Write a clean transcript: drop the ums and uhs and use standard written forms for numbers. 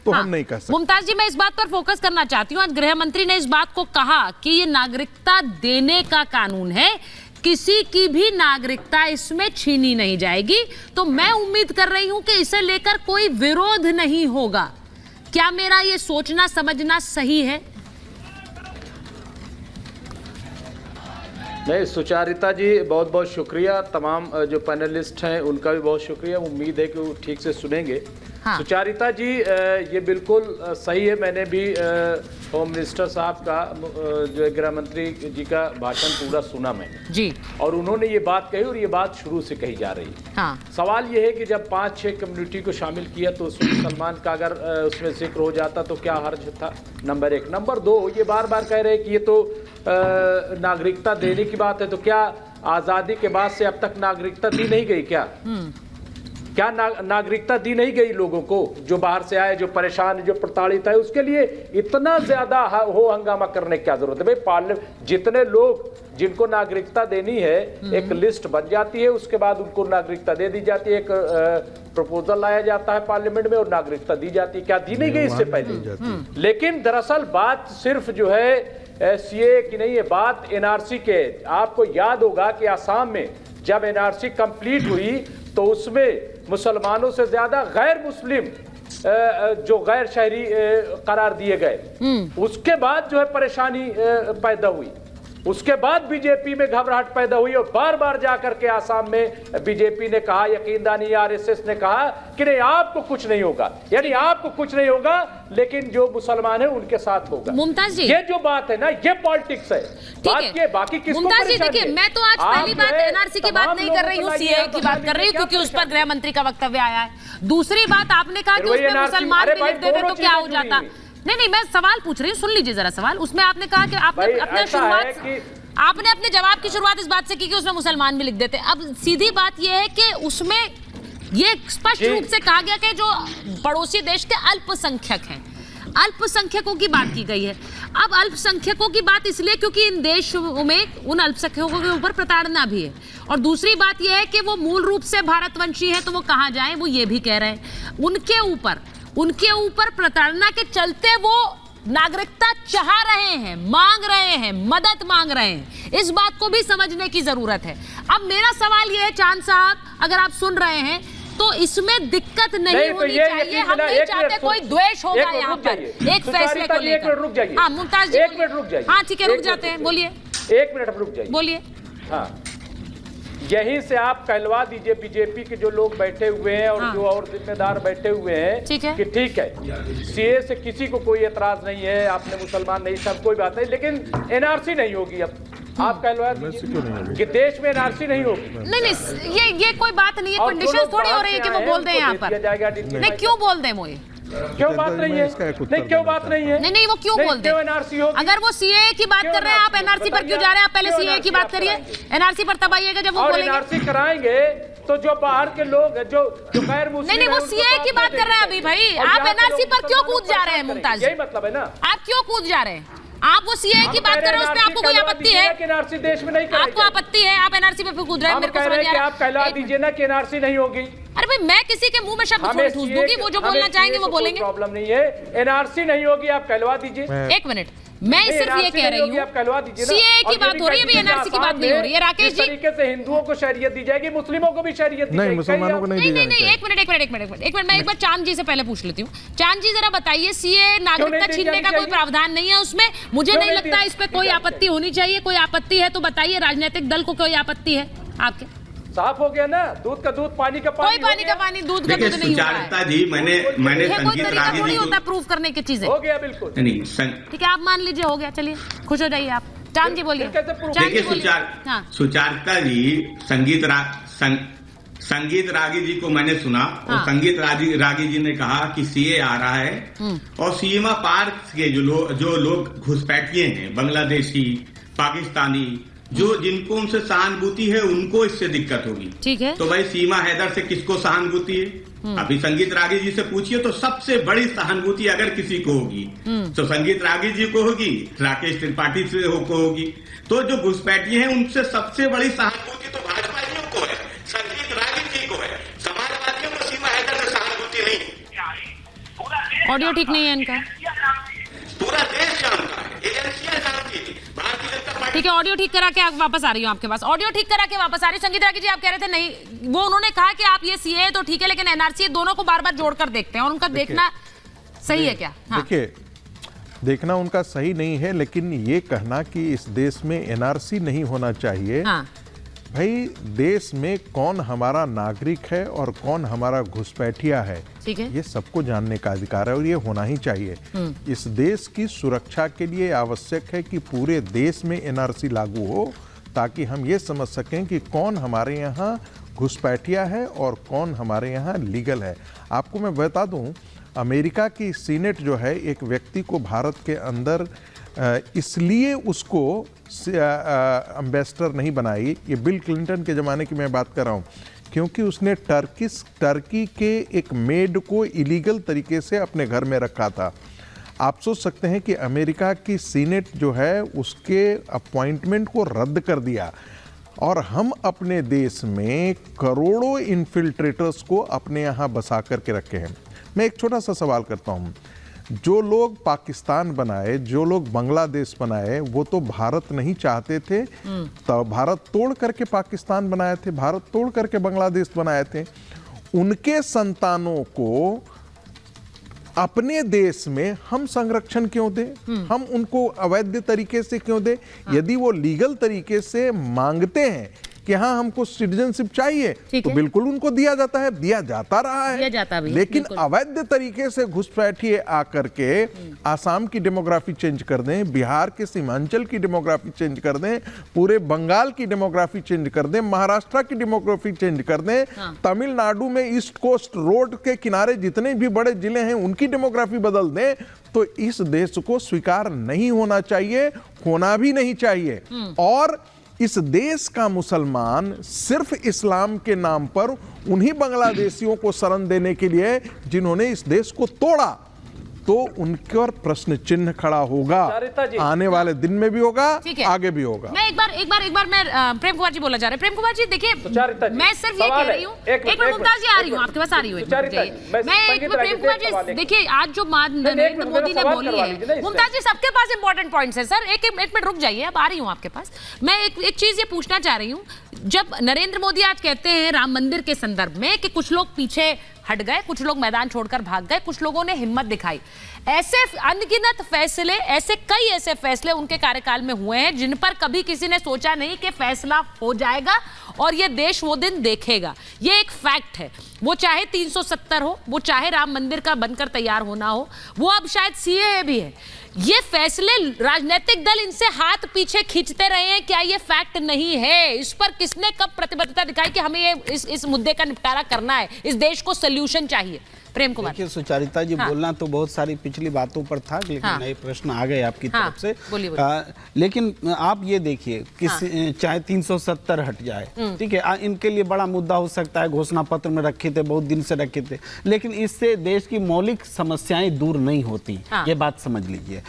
तो हम नहीं कह सकते। मुमताज जी, मैं इस बात पर फोकस करना चाहती हूँ। आज गृह मंत्री ने इस बात को कहा कि ये नागरिकता देने का कानून है, किसी की भी नागरिकता इसमें छीनी नहीं जाएगी। तो मैं उम्मीद कर रही हूं कि इसे लेकर कोई विरोध नहीं होगा। क्या मेरा ये सोचना समझना सही है? नहीं, सुचारिता जी बहुत बहुत शुक्रिया। तमाम जो पैनलिस्ट हैं उनका भी बहुत शुक्रिया। उम्मीद है कि वो ठीक से सुनेंगे। हाँ। सुचारिता जी, ये बिल्कुल सही है। मैंने भी होम मिनिस्टर साहब का जो गृह मंत्री जी का भाषण पूरा सुना मैंने जी, और उन्होंने ये बात कही और ये बात शुरू से कही जा रही है। हाँ। सवाल ये है कि जब 5-6 कम्युनिटी को शामिल किया तो उसमें मुसलमान का अगर उसमें जिक्र हो जाता तो क्या हर्ज था, नंबर 1। नंबर 2, ये बार बार कह रहे हैं कि ये तो नागरिकता देने की बात है, तो क्या आज़ादी के बाद से अब तक नागरिकता दी नहीं गई? क्या नागरिकता दी नहीं गई लोगों को जो बाहर से आए, जो परेशान, जो प्रताड़ित है? उसके लिए इतना ज्यादा हो हंगामा करने की क्या जरूरत है? भाई जितने लोग जिनको नागरिकता देनी है, एक लिस्ट बन जाती है, उसके बाद उनको नागरिकता दे दी जाती है, एक प्रपोजल लाया जाता है पार्लियामेंट में और नागरिकता दी जाती है। क्या दी नहीं गई इससे पहले? लेकिन दरअसल बात सिर्फ जो है सीए की नहीं है, बात एनआरसी के। आपको याद होगा कि आसाम में जब एनआरसी कंप्लीट हुई तो उसमें मुसलमानों से ज्यादा गैर मुस्लिम जो गैर शहरी करार दिए गए। उसके बाद जो है परेशानी पैदा हुई, उसके बाद बीजेपी में घबराहट पैदा हुई और बार बार जाकर के आसाम में बीजेपी ने कहा, यकीनदानी आरएसएस ने कहा कि नहीं आपको कुछ नहीं होगा, यानी आपको कुछ नहीं होगा लेकिन जो मुसलमान है उनके साथ होगा। मुमताज जी, ये जो बात है ना, ये पॉलिटिक्स है। बात ये बाकी किसको मुमताज जी, परेशानी देखिए, है? मैं तो आज पहली बात एनआरसी की बात नहीं कर रही हूँ, सीए की बात कर रही हूँ, क्योंकि उस पर गृह मंत्री का वक्तव्य आया है। दूसरी बात, आपने कहा कि उसमें मुसलमान भी लिख देते तो क्या हो जाता। नहीं, मैं सवाल पूछ रही हूँ, सुन लीजिए जरा सवाल। उसमें आपने कहा कि आपने अपने जवाब की शुरुआत इस बात से की कि उसमें मुसलमान भी लिख देते। अब सीधी बात यह है कि उसमें ये स्पष्ट रूप से कहा गया कि जो पड़ोसी देश के अल्पसंख्यक हैं, अल्पसंख्यकों की बात की गई है। अब अल्पसंख्यकों की बात इसलिए क्योंकि इन देशों में उन अल्पसंख्यकों के ऊपर प्रताड़ना भी है, और दूसरी बात यह है कि वो मूल रूप से भारतवंशी है, तो वो कहाँ जाएं, वो ये भी कह रहे हैं। उनके ऊपर प्रताड़ना के चलते वो नागरिकता चाह रहे हैं, मांग रहे हैं, मदद मांग रहे हैं। इस बात को भी समझने की जरूरत है। अब मेरा सवाल यह है, चांद साहब, अगर आप सुन रहे हैं तो इसमें दिक्कत नहीं होनी चाहिए। हम नहीं चाहते कोई द्वेष होगा यहाँ पर एक फैसले को लेकर। हाँ मुमताज जी, 1 मिनट रुक जाइए। हाँ ठीक है, रुक जाते हैं, बोलिए। 1 मिनट रुक जाइए, बोलिए। हाँ, यहीं से आप कहलवा दीजिए बीजेपी के जो लोग बैठे हुए हैं और जो और जिम्मेदार बैठे हुए हैं कि ठीक है, सीए से किसी को कोई एतराज नहीं है, आपने मुसलमान नहीं, सब कोई बात नहीं, लेकिन एनआरसी नहीं होगी। अब आप कहलवा दीजिए कि देश में एनआरसी नहीं होगी। नहीं, ये कोई बात नहीं है, कंडीशन थोड़ी हो रही है कि वो बोल दें यहाँ पर। नहीं, क्यों बोल दें वो? क्यों बात नहीं है? नहीं, क्यों बात नहीं है? नहीं, वो क्यों बोलते हैं? एनआरसी होगी। अगर वो सीए की बात कर रहे हैं, आप एनआरसी पर क्यों जा रहे हैं? आप पहले सीए की बात करिए, एनआरसी पर तब आइएगा जब वो बोलेंगे। एनआरसी कराएंगे तो जो बाहर के लोग जो गैर मुस्लिम, नहीं, वो सीए की बात कर रहे हैं अभी भाई। आप एनआरसी पर क्यों कूद जा रहे हैं मुमताज? यही मतलब है ना, आप क्यों कूद जा रहे हैं? आप वो सीए की बात कर रहे हैं, उसमें आपको कोई आपत्ति है? एनआरसी देश में नहीं, आपको आपत्ति है, आप एनआरसी पे कूद रहे हैं, मेरे को समझ नहीं आ रहा। आप कहला दीजिए ना कि एनआरसी नहीं होगी। अरे भाई, मैं किसी के मुंह में शब्द थोड़ी ठूस दूंगी, वो जो बोलना चाहेंगे वो बोलेंगे। प्रॉब्लम नहीं है, एनआरसी नहीं होगी, आप कहलवा दीजिए। 1 मिनट, मैं सिर्फ ये कह रही हूँ, सीए की बात हो रही है, अभी एनआरसी की बात नहीं हो रही है। राकेश जी, तरीके से हिंदुओं को शरीयत दी जाएगी, मुस्लिमों को भी शरीयत दी जाएगी, मुसलमानों को नहीं। नहीं, एक मिनट, मैं एक बार चांद जी से पहले पूछ लेती हूँ। चांद जी जरा बताइए, सीए नागरिकता छीनने का कोई प्रावधान नहीं है उसमें, मुझे नहीं लगता इस पे कोई आपत्ति होनी चाहिए। कोई आपत्ति है तो बताइए, राजनीतिक दल को कोई आपत्ति है आपके? साफ हो गया ना, दूध का दूध, पानी का पानी। कोई पानी का पानी, दूध का दूध नहीं होता है। जी, मैंने कोई तरीका थोड़ी होता है प्रूफ करने की चीजें। हो गया बिल्कुल। ठीक है, आप मान लीजिए हो गया, चलिए खुश हो जाइए आप। चांद जी बोलिए। देखिए सुचारिता जी, संगीत रागी जी को मैंने सुना और संगीत रागी जी ने कहा कि सीए आ रहा है और सीमा पार के जो लोग घुसपैठिए हैं, बांग्लादेशी, पाकिस्तानी, जिनको उनसे सहानुभूति है, उनको इससे दिक्कत होगी। ठीक है, तो भाई सीमा हैदर से किसको सहानुभूति है? अभी संगीत रागी जी से पूछिए तो सबसे बड़ी सहानुभूति अगर किसी को होगी तो संगीत रागी जी को होगी, राकेश त्रिपाठी से होगी। तो जो घुसपैठिए हैं उनसे सबसे बड़ी सहानुभूति तो भाजपाइयों को है, संगीत रागी जी को है। समाजवादियों को सीमा हैदर से सहानुभूति नहीं। ऑडियो ठीक नहीं है इनका। पूरा देश जानता है, एजेंसियां जानती है, भारतीय जनता पार्टी। ठीक है, ऑडियो ठीक करा के वापस आ रही हूँ आपके पास। ऑडियो ठीक करा के वापस आ रही हूँ। संगीत रागी जी, आप कह रहे थे नहीं, वो उन्होंने कहा कि आप ये सीए तो ठीक है, लेकिन एनआरसी दोनों को बार बार जोड़कर देखते हैं और उनका देखना सही है क्या? हाँ। देखिए, देखना उनका सही नहीं है, लेकिन ये कहना कि इस देश में एनआरसी नहीं होना चाहिए। हाँ। भाई, देश में कौन हमारा नागरिक है और कौन हमारा घुसपैठिया है, ठीक है, ये सबको जानने का अधिकार है और ये होना ही चाहिए। इस देश की सुरक्षा के लिए आवश्यक है कि पूरे देश में एनआरसी लागू हो, ताकि हम ये समझ सकें कि कौन हमारे यहाँ घुसपैठिया है और कौन हमारे यहाँ लीगल है। आपको मैं बता दूं, अमेरिका की सीनेट जो है एक व्यक्ति को भारत के अंदर इसलिए उसको एम्बेसडर नहीं बनाई, ये बिल क्लिंटन के ज़माने की मैं बात कर रहा हूँ, क्योंकि उसने टर्की के एक मेड को इलीगल तरीके से अपने घर में रखा था। आप सोच सकते हैं कि अमेरिका की सीनेट जो है उसके अपॉइंटमेंट को रद्द कर दिया और हम अपने देश में करोड़ों इन्फिल्ट्रेटर्स को अपने यहाँ बसा करके रखे हैं। मैं एक छोटा सा सवाल करता हूँ, जो लोग पाकिस्तान बनाए, जो लोग बांग्लादेश बनाए, वो तो भारत नहीं चाहते थे, तो भारत तोड़ करके पाकिस्तान बनाए थे, भारत तोड़ करके बांग्लादेश बनाए थे। उनके संतानों को अपने देश में हम संरक्षण क्यों दें? हम उनको अवैध तरीके से क्यों दें? यदि वो लीगल तरीके से मांगते हैं कि हाँ हमको सिटीजनशिप चाहिए, तो बिल्कुल उनको दिया जाता है, दिया जाता रहा है। लेकिन अवैध तरीके से घुसपैठिए आकर के आसाम की डेमोग्राफी चेंज कर दें, बिहार के सीमांचल की डेमोग्राफी चेंज कर दें, पूरे बंगाल की डेमोग्राफी चेंज कर दें, महाराष्ट्र की डेमोग्राफी चेंज कर दें, तमिलनाडु में ईस्ट कोस्ट रोड के किनारे जितने भी बड़े जिले हैं उनकी डेमोग्राफी बदल दें, तो इस देश को स्वीकार नहीं होना चाहिए, होना भी नहीं चाहिए। और इस देश का मुसलमान सिर्फ इस्लाम के नाम पर उन्हीं बांग्लादेशियों को शरण देने के लिए जिन्होंने इस देश को तोड़ा, तो उनके और प्रश्न चिन्ह खड़ा होगा, आने वाले दिन में भी होगा, आगे भी होगा। मैं एक बार मैं प्रेम कुमार जी बोला जा रहे हैं। प्रेम कुमार जी देखिए, मैं सिर्फ ये कह रही हूँ, एक मिनट मुमताज जी आ रही हूँ, आपके पास आ रही हूँ। मैं प्रेम कुमार जी देखिए, आज जो नरेंद्र मोदी ने बोली है, मुमताज जी सबके पास इंपॉर्टेंट पॉइंट्स है सर, एक मिनट रुक जाइए, अब आ रही हूँ आपके पास। मैं एक चीज ये पूछना चाह रही हूँ, जब नरेंद्र मोदी आज कहते हैं राम मंदिर के संदर्भ में कि कुछ लोग पीछे हट गए, कुछ लोग मैदान छोड़कर भाग गए, कुछ लोगों ने हिम्मत दिखाई, ऐसे अनगिनत फैसले, कई ऐसे फैसले उनके कार्यकाल में हुए हैं जिन पर कभी किसी ने सोचा नहीं कि फैसला हो जाएगा और ये देश वो दिन देखेगा। ये एक फैक्ट है, वो चाहे 370 हो, वो चाहे राम मंदिर का बनकर तैयार होना हो, वो अब शायद सीएए भी है। ये फैसले राजनीतिक दल इनसे हाथ पीछे खींचते रहे हैं, क्या ये फैक्ट नहीं है? इस पर किसने कब प्रतिबद्धता दिखाई कि हमें ये इस मुद्दे का निपटारा करना है, इस देश को सॉल्यूशन चाहिए? प्रेम कुमार। देखिए सुचारिता जी, बोलना तो बहुत सारी पिछली बातों पर था, लेकिन नए प्रश्न आ गए आपकी तरफ से। लेकिन आप ये देखिए, चाहे 370 हट जाए, ठीक है, इनके लिए बड़ा मुद्दा हो सकता है, घोषणा पत्र में रखे थे, बहुत दिन से रखे थे, लेकिन इससे देश की मौलिक समस्याएं दूर नहीं होती, ये बात समझ लीजिए।